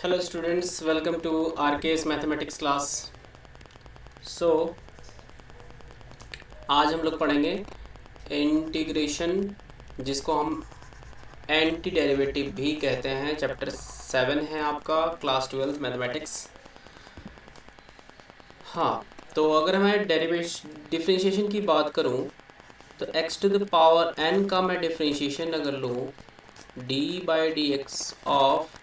Hello students, welcome to RKS mathematics class. So आज हम लोग पढ़ेंगे इंटीग्रेशन, जिसको हम एंटी डेरिवेटिव भी कहते हैं। चैप्टर 7 है आपका, क्लास 12 मैथमेटिक्स। हाँ, तो अगर मैं डिफरेंशिएशन की बात करूँ तो x to the power n का मैं डिफरेंशिएशन अगर लूँ d/dx of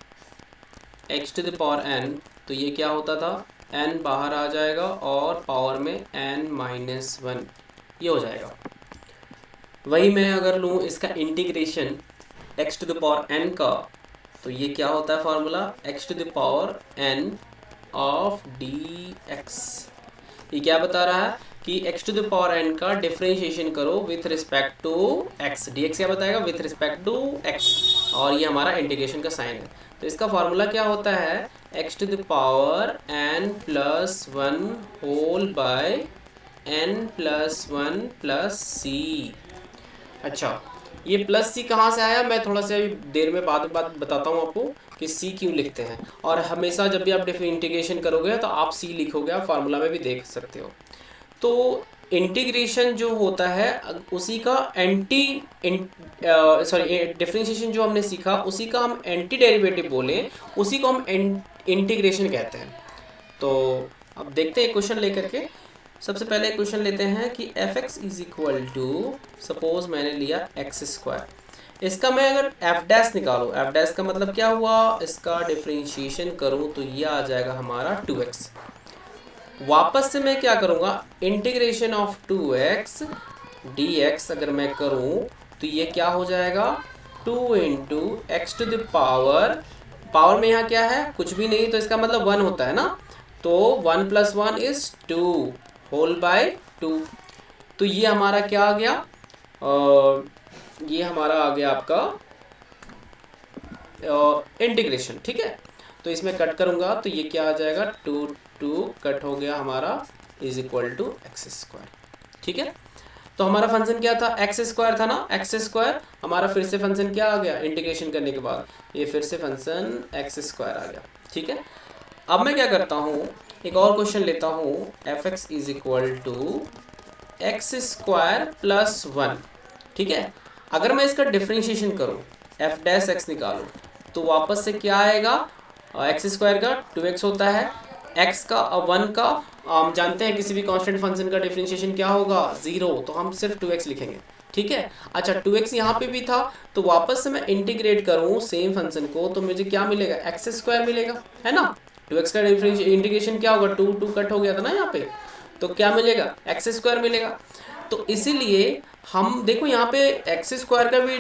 x to the power n, तो ये क्या होता था, n बाहर आ जाएगा और पावर में n-1 ये हो जाएगा। वही मैं अगर लूँ इसका integration x to the power n का, तो ये क्या होता है formula, x to the power n of dx। ये क्या बता रहा है कि x to the power n का डिफरेंशिएशन करो with respect to x। dx क्या बताएगा, विथ रिस्पेक्ट टू x, और ये हमारा इंटीग्रेशन का साइन है। तो इसका फार्मूला क्या होता है, x to the power n plus 1 whole by n plus 1 plus C. अच्छा, ये प्लस सी कहाँ से आया, मैं थोड़ा सा अभी देर में बाद बताता हूँ आपको कि सी क्यों लिखते हैं। और हमेशा जब भी आप इंटीग्रेशन करोगे तो आप सी लिखोगे, आप फार्मूला में भी देख सकते हो। तो इंटीग्रेशन जो होता है उसी का डिफरेंशिएशन जो हमने सीखा उसी का हम एंटी डेरिवेटिव बोले, उसी को हम इंटीग्रेशन कहते हैं। तो अब देखते हैं क्वेश्चन लेकर के। सबसे पहले क्वेश्चन लेते हैं कि f x is equal to, suppose मैंने लिया एक्स स्क्वायर। इसका मैं अगर एफ डैश निकालूँ, एफ डैश का मतलब क्या हुआ, इसका डिफरेंशिएशन करूँ तो ये आ जाएगा हमारा 2x। वापस से मैं क्या करूँगा, इंटीग्रेशन ऑफ 2x dx अगर मैं करूँ तो ये क्या हो जाएगा, 2 into x to the power में यहाँ क्या है, कुछ भी नहीं, तो इसका मतलब 1 होता है ना। तो 1 प्लस 1 इज 2 होल बाय 2। तो ये हमारा क्या आ गया, ये हमारा आ गया आपका इंटीग्रेशन। ठीक है, तो इसमें कट करूँगा तो ये क्या आ जाएगा, 2 कट हो गया हमारा, is equal to x square. ठीक है, तो हमारा फंक्शन क्या था, एक्स स्क्वायर था ना, एक्स स्क्वायर हमारा फिर से फंक्शन क्या आ गया, इंटीग्रेशन करने के बाद ये फिर से फंक्शन एक्स स्क्वायर आ गया। ठीक है, अब मैं क्या करता हूँ, एक और क्वेश्चन लेता हूँ, f x is equal to x square plus 1। ठीक है, अगर मैं इसका डिफरेंशिएशन करूँ, एफ डैश एक्स निकालूँ, तो वापस से क्या आएगा, एक्स स्क्वायर का 2x होता है, x का 1 का हम जानते हैं किसी भी कांस्टेंट फंक्शन का डिफरेंशिएशन क्या होगा, 0, तो हम सिर्फ 2x लिखेंगे। ठीक है, अच्छा 2x यहाँ पे भी था, तो वापस से मैं इंटीग्रेट करूँ सेम फंक्शन को तो मुझे क्या मिलेगा, एक्स स्क्वायर मिलेगा, है ना। 2x का इंटीग्रेशन क्या होगा, 2 कट हो गया था ना यहाँ पे, तो क्या मिलेगा, एक्स स्क्वायर मिलेगा। तो इसीलिए हम देखो यहाँ पे एक्स स्क्वायर का भी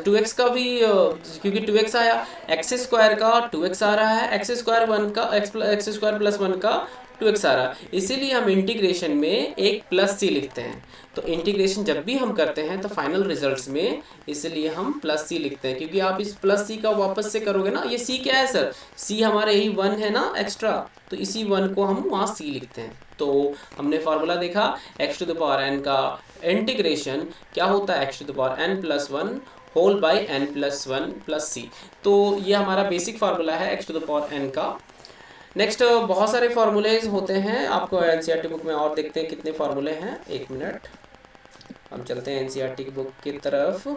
2x का भी क्योंकि 2x आया, एक्स स्क्वायर का 2x आ रहा है, एक्स स्क्वायर 1 का एक्स स्क्वायर प्लस 1 का 2x आ रहा है, इसीलिए हम इंटीग्रेशन में एक प्लस सी लिखते हैं। तो इंटीग्रेशन जब भी हम करते हैं तो फाइनल रिजल्ट्स में इसलिए हम प्लस सी लिखते हैं, क्योंकि आप इस प्लस सी का वापस से करोगे ना, ये सी क्या है सर, सी हमारे यही 1 है ना एक्स्ट्रा, तो इसी 1 को हम वहाँ सी लिखते हैं। तो हमने फार्मूला देखा, x to the power n का इंटीग्रेशन क्या होता है, x to the power n plus 1 whole by n plus 1 plus C. तो ये हमारा बेसिक फार्मूला है x to the power n का। नेक्स्ट बहुत सारे फार्मूलेज होते हैं, आपको एनसीईआरटी बुक में और देखते हैं कितने फार्मूले हैं। एक मिनट, हम चलते हैं एनसीईआरटी की बुक की तरफ।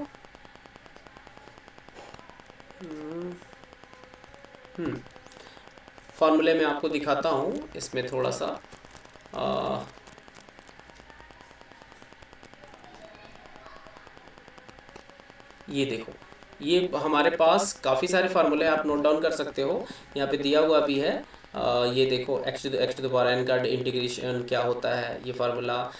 फार्मूले में आपको दिखाता हूँ, इसमें थोड़ा सा ये देखो, ये हमारे पास काफ़ी सारे फार्मूले आप नोट डाउन कर सकते हो, यहाँ पे दिया हुआ भी है। ये देखो x to the power n का इंटीग्रेशन क्या होता है, ये फार्मूला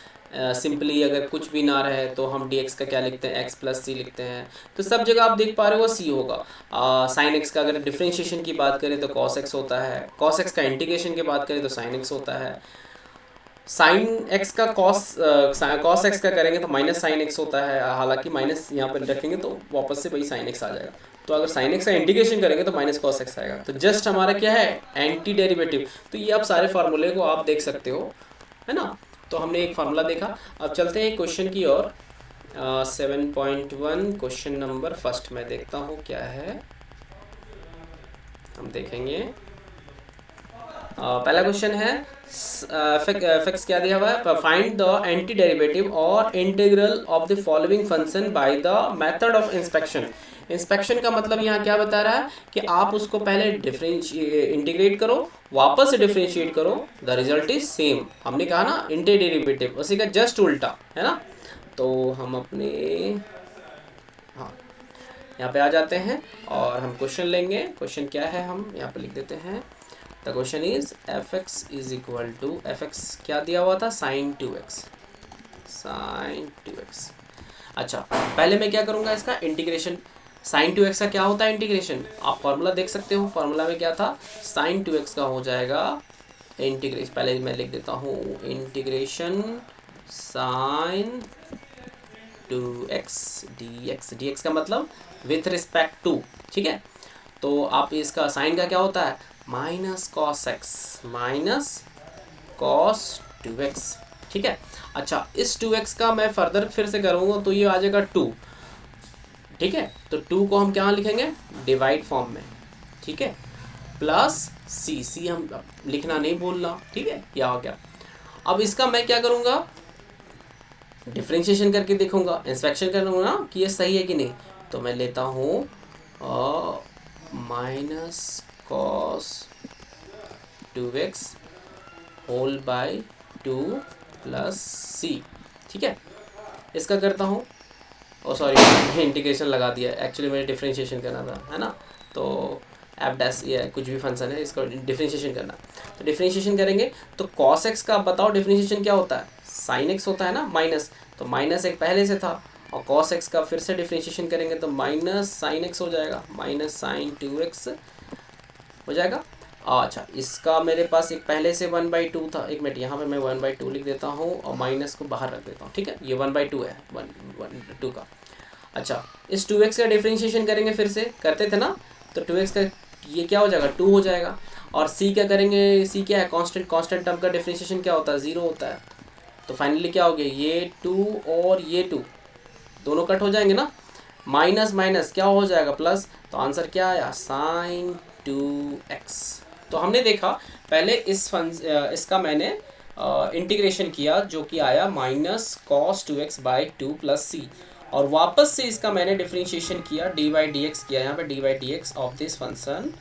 सिंपली अगर कुछ भी ना रहे तो हम dx का क्या लिखते हैं, x प्लस सी लिखते हैं। तो सब जगह आप देख पा रहे हो सी होगा। साइन x का अगर डिफरेंशिएशन की बात करें तो cos x होता है, cos x का इंटीग्रेशन की बात करें तो sin x होता है, साइन एक्स का कॉस एक्स का करेंगे तो माइनस साइन एक्स होता है, हालांकि माइनस यहाँ पर रखेंगे तो वापस से वही साइन एक्स आ जाएगा। तो अगर साइन एक्स का इंटीग्रेशन करेंगे तो माइनस कॉस एक्स आएगा। तो जस्ट हमारा क्या है, एंटी डेरिवेटिव। तो ये आप सारे फार्मूले को आप देख सकते हो, है ना। तो हमने एक फार्मूला देखा, अब चलते हैं क्वेश्चन की ओर। 7.1 क्वेश्चन नंबर फर्स्ट में देखता हूँ क्या है। हम देखेंगे। पहला क्वेश्चन है एफएक्स क्या दिया हुआ है, फाइंड द एंटी डेरिवेटिव और integral of the following function by the method of inspection. Inspection का मतलब यहाँ क्या बता रहा है कि आप उसको पहले इंटीग्रेट करो, वापस से डिफरेंशिएट करो, द रिजल्ट इज सेम। हमने कहा ना एंटी डेरिवेटिव, उसी का जस्ट उल्टा है ना। तो हम अपने हाँ यहाँ पे आ जाते हैं और हम क्वेश्चन लेंगे। क्वेश्चन क्या है हम यहाँ पे लिख देते हैं। The question is f x is equal to, f x क्या दिया हुआ था, साइन 2x, साइन 2x। अच्छा पहले मैं क्या करूँगा, इसका इंटीग्रेशन। साइन 2x का क्या होता है इंटीग्रेशन, आप फॉर्मूला देख सकते हो। फॉर्मूला में क्या था, साइन 2x का हो जाएगा इंटीग्रेशन, पहले मैं लिख देता हूँ integration sign 2x dx। dx का मतलब विथ रिस्पेक्ट टू, ठीक है। तो आप इसका साइन का क्या होता है, minus cos x, minus cos 2x, ठीक है। अच्छा इस 2x का मैं फर्दर फिर से करूँगा तो ये आ जाएगा 2, ठीक है। तो 2 को हम क्या लिखेंगे, डिवाइड फॉर्म में, ठीक है, प्लस सी हम लिखना नहीं भूलना, ठीक है। क्या हो गया, अब इसका मैं क्या करूँगा, डिफरेंशिएशन करके देखूंगा, इंस्पेक्शन करूँगा ना कि ये सही है कि नहीं। तो मैं लेता हूँ minus cos 2x whole by 2 plus C, ठीक है। इसका करता हूँ, ओ सॉरी इंटीग्रेशन लगा दिया, एक्चुअली मुझे डिफरेंशिएशन करना था, है ना। तो एफ डैश ये कुछ भी फंक्शन है, इसको डिफरेंशिएशन करना। तो डिफरेंशिएशन करेंगे तो कॉस एक्स का बताओ डिफरेंशिएशन क्या होता है, साइन एक्स होता है ना, माइनस। तो माइनस एक पहले से था और कॉस एक्स का फिर से डिफरेंशिएशन करेंगे तो माइनस साइन एक्स हो जाएगा, माइनस साइन 2x हो जाएगा। अच्छा इसका मेरे पास एक पहले से 1/2 था, एक मिनट यहाँ पे मैं 1/2 लिख देता हूँ और माइनस को बाहर रख देता हूँ, ठीक है। ये 1/2 है, 1/2 का। अच्छा इस 2x का डिफरेंशिएशन करेंगे, फिर से करते थे ना, तो 2x का ये क्या हो जाएगा, 2 हो जाएगा। और c क्या करेंगे, c क्या है, कांस्टेंट, कांस्टेंट टर्म का डिफरेंशिएशन क्या होता है, 0 होता है। तो फाइनली क्या हो गया, ये 2 और ये 2 दोनों कट हो जाएंगे ना, माइनस माइनस क्या हो जाएगा, प्लस। तो आंसर क्या आया, साइन 2x। तो हमने देखा पहले इसका मैंने इंटीग्रेशन किया जो कि आया minus cos 2x by 2 plus C, और वापस से इसका मैंने डिफरेंशिएशन किया, डी बाई डी एक्स किया, यहाँ पे D by D x of this function,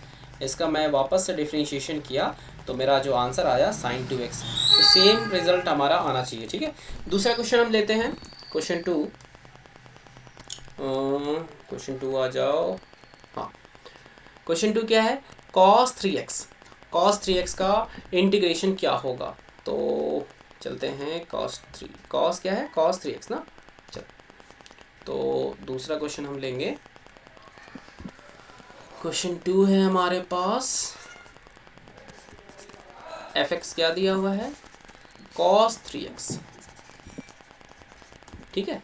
इसका मैं वापस से डिफरेंशिएशन किया तो मेरा जो आंसर आया साइन 2x। तो सेम रिजल्ट हमारा आना चाहिए, ठीक है। दूसरा क्वेश्चन हम लेते हैं, क्वेश्चन 2। क्वेश्चन 2 आ जाओ, हाँ। क्वेश्चन 2 क्या है, cos 3x, cos 3x का इंटीग्रेशन क्या होगा। तो चलते हैं cos क्या है, cos 3x ना। चल तो दूसरा क्वेश्चन हम लेंगे, क्वेश्चन 2 है हमारे पास, fx क्या दिया हुआ है, cos 3x, ठीक है।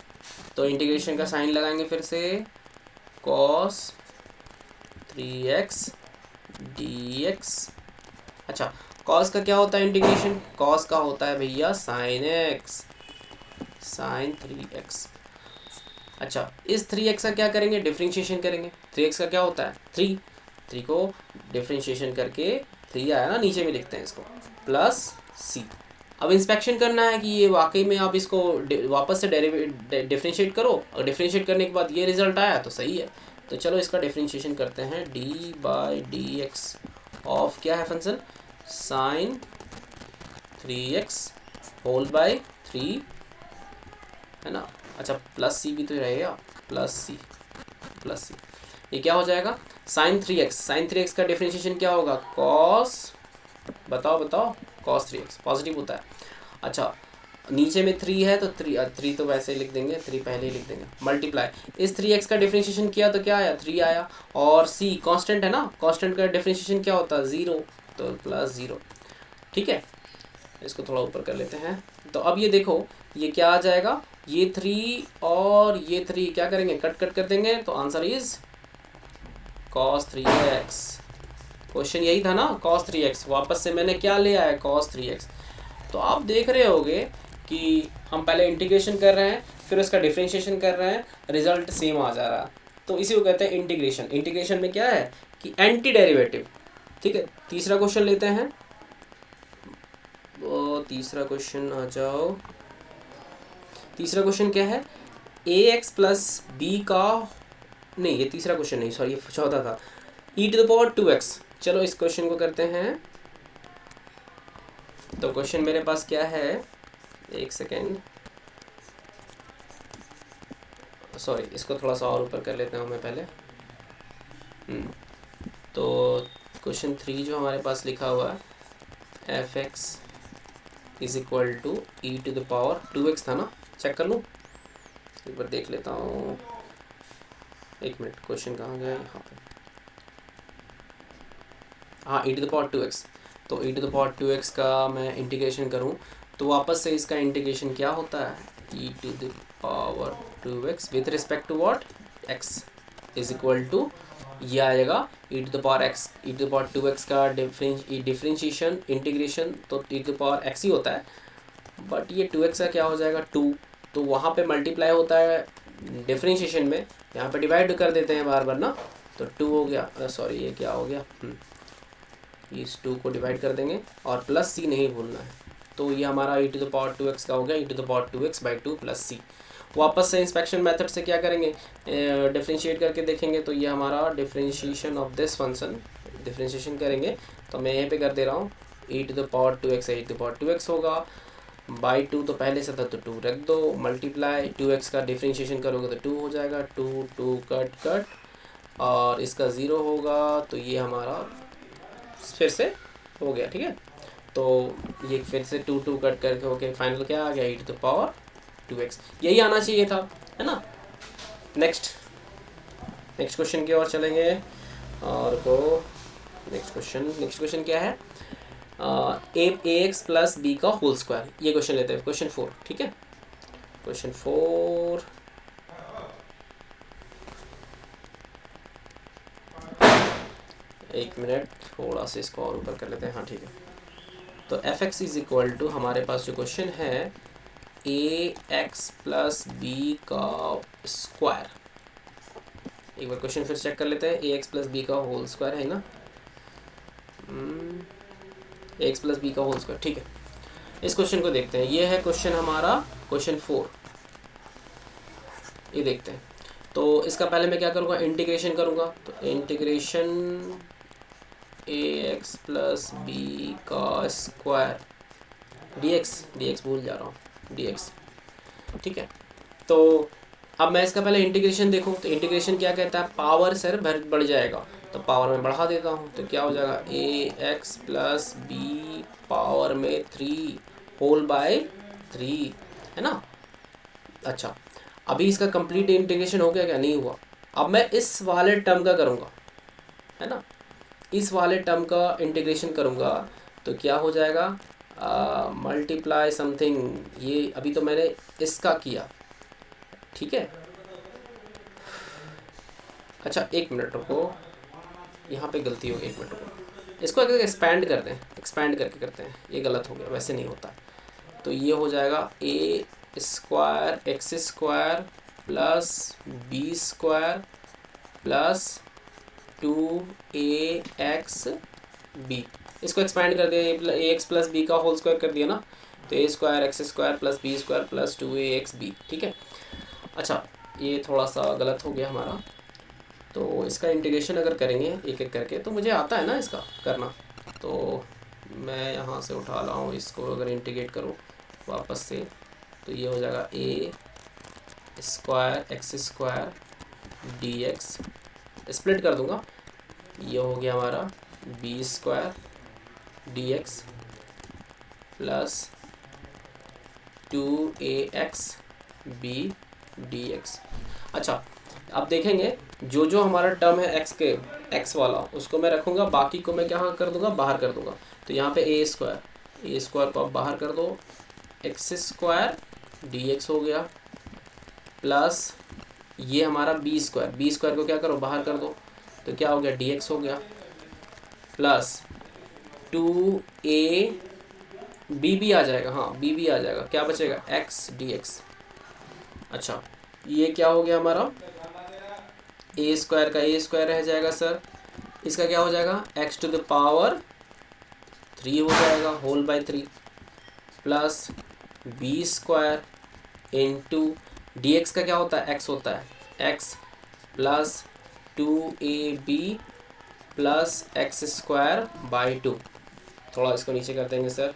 तो इंटीग्रेशन का साइन लगाएंगे फिर से, cos 3x dx। अच्छा cos का क्या होता है इंटीग्रेशन, cos का होता है भैया sin x, sin 3x। अच्छा इस 3x का क्या करेंगे, डिफरेंशिएशन करेंगे। 3x का क्या होता है, 3 को डिफरेंशिएशन करके 3 आया ना, नीचे में लिखते हैं इसको, प्लस c। अब इंस्पेक्शन करना है कि ये वाकई में आप इसको वापस से डिफरेंशिएट करो, और डिफरेंशिएट करने के बाद ये रिजल्ट आया तो सही है। तो चलो इसका डिफरेंशिएशन करते हैं, D by D x of क्या है function, sign 3x whole by 3, है ना। अच्छा प्लस सी भी तो रहेगा, प्लस सी, ये क्या हो जाएगा, साइन 3x का डिफरेंशिएशन क्या होगा, कॉस, बताओ कॉस 3x पॉजिटिव होता है। अच्छा नीचे में 3 है तो 3 तो वैसे ही लिख देंगे, 3 पहले ही लिख देंगे, मल्टीप्लाई, इस 3x का डिफरेंशिएशन किया तो क्या आया, 3 आया। और c कांस्टेंट है ना, कांस्टेंट का डिफरेंशिएशन क्या होता है, 0, तो प्लस 0, ठीक है। इसको थोड़ा ऊपर कर लेते हैं। तो अब ये देखो ये क्या आ जाएगा, ये 3 और ये 3 क्या करेंगे, कट कर देंगे, तो answer is cos 3x। Question यही था ना, cos 3x, वापस से मैंने क्या ले आया, cos 3x। तो आप देख रहे होगे कि हम पहले इंटीग्रेशन कर रहे हैं, फिर उसका डिफरेंशिएशन कर रहे हैं, रिजल्ट सेम आ जा रहा है। तो इसी को कहते हैं इंटीग्रेशन। इंटीग्रेशन में क्या है कि एंटी डेरिवेटिव, ठीक है, तीसरा क्वेश्चन लेते हैं। वो तीसरा क्वेश्चन आ जाओ। तीसरा क्वेश्चन क्या है, ए एक्स प्लस बी का, नहीं ये तीसरा क्वेश्चन नहीं, सॉरी ये चौथा था, ई टू द पावर 2x। चलो इस क्वेश्चन को करते हैं। तो क्वेश्चन मेरे पास क्या है, एक सेकेंड, सॉरी इसको थोड़ा सा और ऊपर कर लेता हूँ मैं पहले। तो क्वेश्चन 3 जो हमारे पास लिखा हुआ है, f x is equal to e to the power 2x था ना, चेक कर लूँ एक बार, देख लेता हूँ, एक मिनट, क्वेश्चन कहाँ गया, यहाँ पे, हाँ ई टू द पावर 2x। तो e to the power 2x का मैं इंटीग्रेशन करूँ तो वापस से इसका इंटीग्रेशन क्या होता है, e to the power 2x with respect to what, x is equal to, ये आएगा e to the power x, e to the power 2x का डिफरेंशिएशन इंटीग्रेशन तो e to the power x ही होता है, बट ये 2x का क्या हो जाएगा 2, तो वहाँ पे मल्टीप्लाई होता है डिफरेंशिएशन में, यहाँ पे डिवाइड कर देते हैं बार बार ना, तो 2 हो गया, सॉरी ये क्या हो गया, इस 2 को डिवाइड कर देंगे और प्लस सी नहीं भूलना है, तो ये हमारा ई टू द पावर 2x का हो गया, e to the power 2x by 2 plus C. वापस से इंस्पेक्शन मेथड से क्या करेंगे, डिफरेंशिएट करके देखेंगे, तो ये हमारा differentiation of this function, differentiation करेंगे तो मैं यहीं पे कर दे रहा हूँ, e to the power 2x e to the power 2x होगा, बाई 2 तो पहले से था तो 2 रख दो, मल्टीप्लाई 2x का डिफरेंशिएशन करोगे तो 2 हो जाएगा, 2 2 कट कट, और इसका 0 होगा, तो ये हमारा फिर से हो गया, ठीक है। तो ये फिर से 2 2 कट करके हो गया, फाइनल क्या आ गया, e to the power 2x, यही आना चाहिए था, है ना। नेक्स्ट क्वेश्चन की ओर चलेंगे, और को नेक्स्ट क्वेश्चन क्या है, ए एक्स प्लस बी का होल स्क्वायर, ये क्वेश्चन लेते हैं, क्वेश्चन 4, ठीक है। क्वेश्चन 4, एक मिनट, थोड़ा सा इसको और ऊपर कर लेते हैं, हाँ ठीक है। तो f x is equal to, हमारे पास जो क्वेश्चन है, ए एक्स प्लस बी का स्क्वायर, एक बार क्वेश्चन फिर चेक कर लेते हैं, ए एक्स प्लस बी का होल स्क्वायर है ना, ए एक्स प्लस बी का होल स्क्वायर, ठीक है। इस क्वेश्चन को देखते हैं, ये है क्वेश्चन हमारा, क्वेश्चन 4, ये देखते हैं। तो इसका पहले मैं क्या करूँगा, इंटीग्रेशन करूँगा, तो इंटीग्रेशन ए एक्स प्लस बी का स्क्वायर dx भूल जा रहा हूँ, dx, ठीक है। तो अब मैं इसका पहले इंटीग्रेशन देखूँ, तो इंटीग्रेशन क्या कहता है, पावर सर बढ़ जाएगा, तो पावर में बढ़ा देता हूँ, तो क्या हो जाएगा, ए एक्स प्लस बी पावर में 3 होल बाय 3, है ना। अच्छा, अभी इसका कंप्लीट इंटीग्रेशन हो गया क्या, नहीं हुआ। अब मैं इस वाले टर्म का करूँगा, है ना, इस वाले टर्म का इंटीग्रेशन करूँगा, तो क्या हो जाएगा, मल्टीप्लाई समथिंग, ये अभी तो मैंने इसका किया, ठीक है। अच्छा एक मिनट रुको, यहाँ पे गलती हो गई, एक मिनट रुको, इसको अगर एक्सपैंड कर दें, एक्सपैंड करके करते हैं, ये गलत हो गया, वैसे नहीं होता। तो ये हो जाएगा a square x square plus b square plus 2ax b, इसको एक्सपैंड कर दिया, ए एक्स प्लस बी का होल स्क्वायर कर दिया ना, तो a square x square plus b square plus 2ax b, ठीक है। अच्छा ये थोड़ा सा गलत हो गया हमारा, तो इसका इंटीग्रेशन अगर करेंगे एक एक करके, तो मुझे आता है ना इसका करना, तो मैं यहाँ से उठा रहा हूँ, इसको अगर इंटीग्रेट करूँ वापस से, तो ये हो जाएगा a square x square d x, split कर दूँगा, ये हो गया हमारा b square d x plus 2ax b d x. अच्छा अब देखेंगे, जो जो हमारा टर्म है एक्स के, एक्स वाला उसको मैं रखूँगा, बाकी को मैं क्या कर दूँगा, बाहर कर दूँगा। तो यहाँ पे ए स्क्वायर को आप बाहर कर दो, एक्स स्क्वायर डी एक्स हो गया प्लस ये हमारा बी स्क्वायर को क्या करो, बाहर कर दो, तो क्या हो गया, डी एक्स हो गया प्लस 2a बी भी आ जाएगा, हाँ बी भी आ जाएगा, क्या बचेगा, एक्स डी एक्स। अच्छा ये क्या हो गया हमारा, ए स्क्वायर का ए स्क्वायर रह जाएगा सर, इसका क्या हो जाएगा, x टू द पावर 3 हो जाएगा whole by 3 plus b square into d x का क्या होता है, x होता है x plus 2ab plus x square by 2। थोड़ा इसको नीचे कर देंगे सर।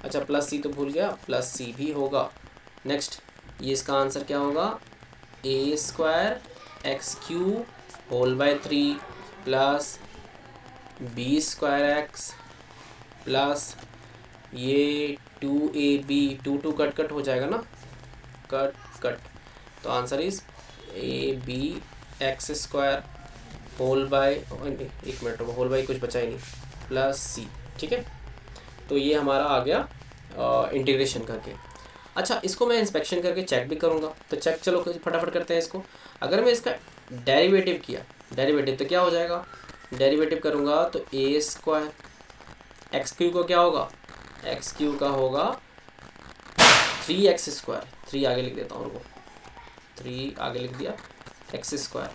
अच्छा प्लस सी तो भूल गया, प्लस सी भी होगा। नेक्स्ट ये इसका आंसर क्या होगा, a square x cube whole by 3 plus b square x plus ये 2ab, 2 कट कट हो जाएगा ना, कट कट, तो answer is a b x square whole by, एक मिनट होल बाय कुछ बचा ही नहीं, प्लस सी। ठीक है, तो ये हमारा आ गया इंटीग्रेशन करके। अच्छा इसको मैं इंस्पेक्शन करके चेक भी करूँगा, तो चेक चलो फटाफट करते हैं इसको। अगर मैं इसका डेरिवेटिव किया, डेरिवेटिव तो क्या हो जाएगा, डेरिवेटिव करूँगा तो ए स्क्वायर एक्स क्यू का क्या होगा, एक्स क्यू का होगा 3x स्क्वायर, 3 आगे लिख देता हूँ उनको, 3 आगे लिख दिया एक्स स्क्वायर,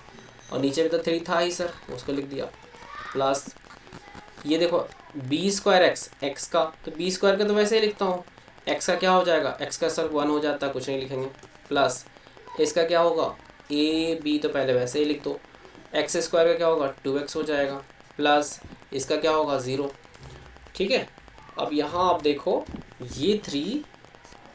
और नीचे भी तो 3 था ही सर, उसको लिख दिया, प्लस ये देखो बी स्क्वायर एक्स, एक्स का तो बी स्क्वायर का तो वैसे ही लिखता हूँ, एक्स का क्या हो जाएगा, एक्स का सर 1 हो जाता है, कुछ नहीं लिखेंगे, प्लस इसका क्या होगा ए बी, तो पहले वैसे ही लिख दो, एक्स स्क्वायर का क्या होगा 2x हो जाएगा, प्लस इसका क्या होगा 0। ठीक है, अब यहाँ आप देखो ये 3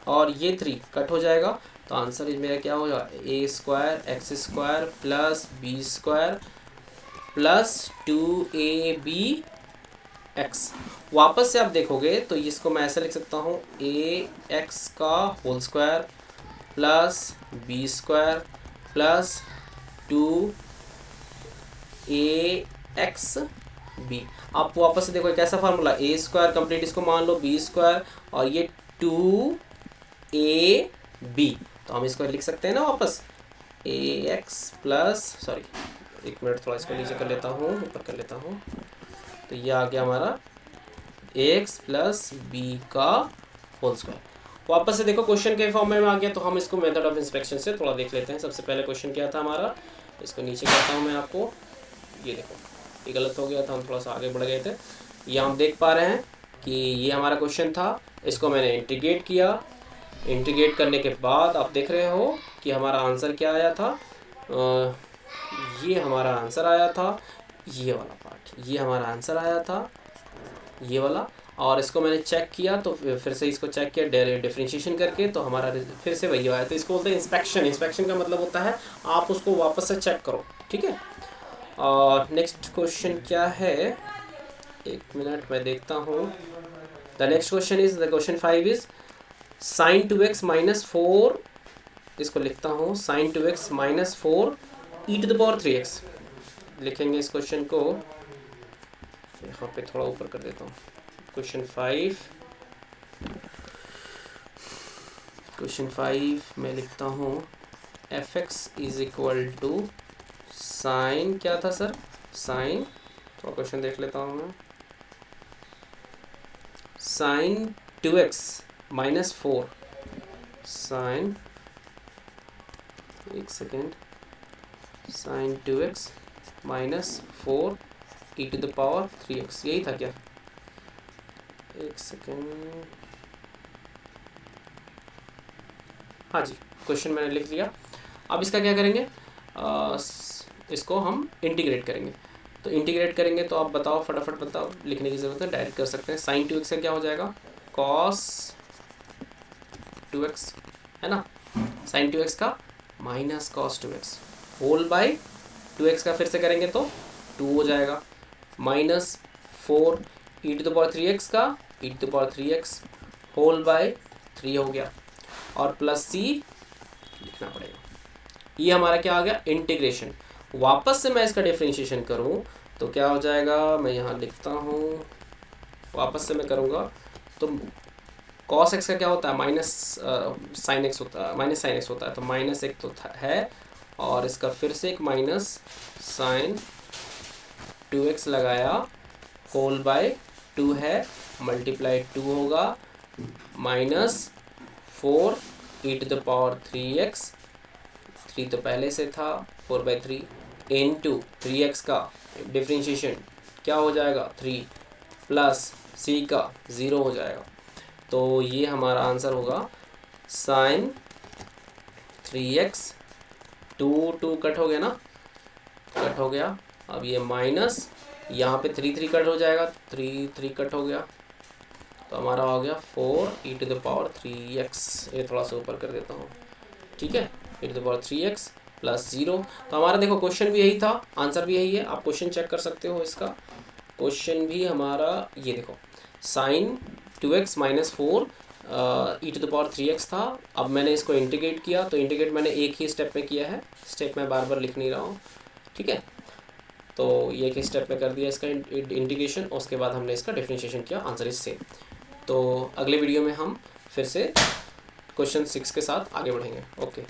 और ये 3 कट हो जाएगा, तो आंसर मेरा क्या हो जाएगा, a square x square plus b square plus 2ab x. वापस से आप देखोगे तो इसको मैं ऐसे लिख सकता हूँ, ए एक्स का whole square plus b square plus 2ax b. आप वापस से देखो कैसा फार्मूला, ए स्क्वायर कंप्लीट इसको मान लो बी स्क्वायर और ये 2ab, तो हम इसको लिख सकते हैं ना वापस ए एक्स प्लस, सॉरी एक मिनट थोड़ा इसको नीचे कर लेता हूँ, ऊपर कर लेता हूँ, तो ये आ गया हमारा एक्स प्लस बी का होल स्क्वायर। वापस से देखो क्वेश्चन के फॉर्म में आ गया, तो हम इसको मेथड ऑफ इंस्पेक्शन से थोड़ा देख लेते हैं। सबसे पहले क्वेश्चन क्या था हमारा, इसको नीचे करता हूँ मैं आपको, ये देखो ये गलत हो गया था, हम थोड़ा सा आगे बढ़ गए थे। ये हम देख पा रहे हैं कि ये हमारा क्वेश्चन था, इसको मैंने इंटीग्रेट किया, इंटीग्रेट करने के बाद आप देख रहे हो कि हमारा आंसर क्या आया था, ये हमारा आंसर आया था, ये वाला पार्ट, ये हमारा आंसर आया था, ये वाला, और इसको मैंने चेक किया, तो फिर से इसको चेक किया डिफरेंशिएशन करके, तो हमारा फिर से वही आया। तो इसको बोलते हैं इंस्पेक्शन। इंस्पेक्शन का मतलब होता है आप उसको वापस से चेक करो। ठीक है, और नेक्स्ट क्वेश्चन क्या है, एक मिनट मैं देखता हूँ। The next question is, the question 5 is sin 2x minus 4, इसको लिखता हूँ sin 2x minus 4 e to the power 3x। लिखेंगे इस क्वेश्चन को, यहाँ पे थोड़ा ऊपर कर देता हूँ। क्वेश्चन 5 मैं लिखता हूँ fx is equal to sine, क्या था सर, साइन, थोड़ा क्वेश्चन देख लेता हूँ मैं, साइन 2x माइनस 4, साइन, एक second, sine 2x minus 4 e to the power 3x, यही था क्या, एक सेकेंड, हाँ जी क्वेश्चन मैंने लिख लिया। अब इसका क्या करेंगे, इसको हम इंटीग्रेट करेंगे। तो इंटीग्रेट करेंगे तो आप बताओ, फटाफट बताओ, लिखने की ज़रूरत है, डायरेक्ट कर सकते हैं। साइन 2x का क्या हो जाएगा, कॉस 2x, है ना, साइन 2x का minus cos 2x whole bye 2x का फिर से करेंगे तो 2 हो जाएगा, minus 4 e to the power 3x का e to the power 3x whole by 3 हो गया, और प्लस c लिखना पड़ेगा। ये हमारा क्या आ गया, इंटीग्रेशन। वापस से मैं इसका डिफरेंशिएशन करूं तो क्या हो जाएगा, मैं यहाँ लिखता हूँ, वापस से मैं करूँगा तो cos x का क्या होता है, माइनस साइन एक्स होता है, माइनस साइन एक्स होता है, तो माइनस एक तो है, और इसका फिर से एक माइनस साइन 2x लगाया, होल बाय 2 है, मल्टीप्लाई 2 होगा, minus 4 e to the power 3x, 3 तो पहले से था, 4/3 इंटू 3x का डिफ्रेंशिएशन क्या हो जाएगा 3 प्लस c का 0 हो जाएगा। तो ये हमारा आंसर होगा साइन 3x, 2 कट हो गया ना, कट हो गया। अब ये माइनस यहाँ पे 3 कट हो जाएगा, 3 कट हो गया, तो हमारा हो गया 4e⁻3x। ये थोड़ा सा ऊपर कर देता हूँ, ठीक है, e⁻3x प्लस 0। तो हमारा देखो क्वेश्चन भी यही था, आंसर भी यही है। आप क्वेश्चन चेक कर सकते हो, इसका क्वेश्चन भी हमारा ये देखो साइन 2x माइनस 4 e⁻3x था। अब मैंने इसको इंटीग्रेट किया, तो इंटीग्रेट मैंने एक ही स्टेप में किया है, स्टेप मैं बार बार लिख नहीं रहा हूँ, ठीक है। तो ये एक ही स्टेप में कर दिया इसका इंटीग्रेशन, उसके बाद हमने इसका डिफरेंशिएशन किया, आंसर इज सेम। तो अगले वीडियो में हम फिर से क्वेश्चन 6 के साथ आगे बढ़ेंगे। ओके।